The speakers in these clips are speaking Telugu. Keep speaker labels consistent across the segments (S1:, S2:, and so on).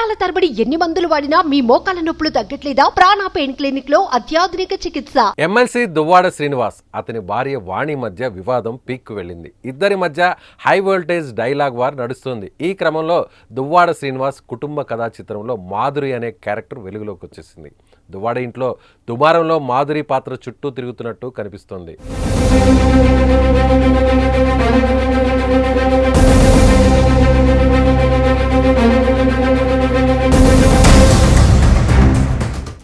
S1: సంవత్సరాల తరబడి ఎన్ని మందులు వాడినా మీ మోకాల నొప్పులు తగ్గట్లేదా? ప్రాణ పెయిన్ క్లినిక్ లో అత్యాధునిక చికిత్స.
S2: ఎమ్మెల్సీ దువ్వాడ శ్రీనివాస్ అతని భార్య వాణి మధ్య వివాదం పీక్కు వెళ్ళింది. ఇద్దరి మధ్య హై వోల్టేజ్ డైలాగ్ వార్ నడుస్తుంది. ఈ క్రమంలో దువ్వాడ శ్రీనివాస్ కుటుంబ కథా చిత్రంలో మాధురి అనే క్యారెక్టర్ వెలుగులోకి వచ్చేసింది. దువ్వాడ ఇంట్లో దుమారంలో మాధురి పాత్ర చుట్టూ తిరుగుతున్నట్టు కనిపిస్తోంది.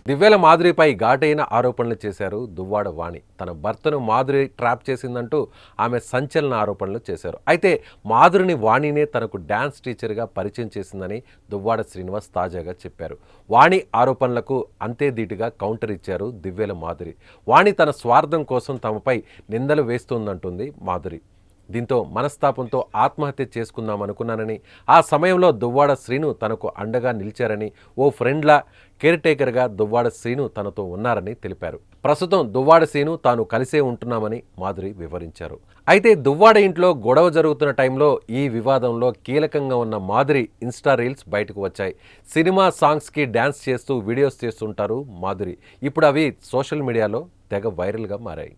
S2: దివ్యల మాధురిపై ఘాటైన ఆరోపణలు చేశారు దువ్వాడ వాణి. తన భర్తను మాధురి ట్రాప్ చేసిందంటూ ఆమె సంచలన ఆరోపణలు చేశారు. అయితే మాధురిని వాణినే తనకు డ్యాన్స్ టీచర్గా పరిచయం చేసిందని దువ్వాడ శ్రీనివాస్ తాజాగా చెప్పారు. వాణి ఆరోపణలకు అంతే ధీటుగా కౌంటర్ ఇచ్చారు దివ్యల మాధురి. వాణి తన స్వార్థం కోసం తమపై నిందలు వేస్తోందంటుంది మాధురి. దీంతో మనస్తాపంతో ఆత్మహత్య చేసుకుందామనుకున్నానని, ఆ సమయంలో దువ్వాడ శ్రీను తనకు అండగా నిలిచారని, ఓ ఫ్రెండ్లా కేర్ టేకర్గా దువ్వాడ శ్రీను తనతో ఉన్నారని తెలిపారు. ప్రస్తుతం దువ్వాడ శ్రీను తాను కలిసే ఉంటున్నామని మాధురి వివరించారు. అయితే దువ్వాడ ఇంట్లో గొడవ జరుగుతున్న టైంలో ఈ వివాదంలో కీలకంగా ఉన్న మాధురి ఇన్స్టా రీల్స్ బయటకు వచ్చాయి. సినిమా సాంగ్స్కి డ్యాన్స్ చేస్తూ వీడియోస్ చేస్తుంటారు మాధురి. ఇప్పుడు అవి సోషల్ మీడియాలో తెగ వైరల్గా మారాయి.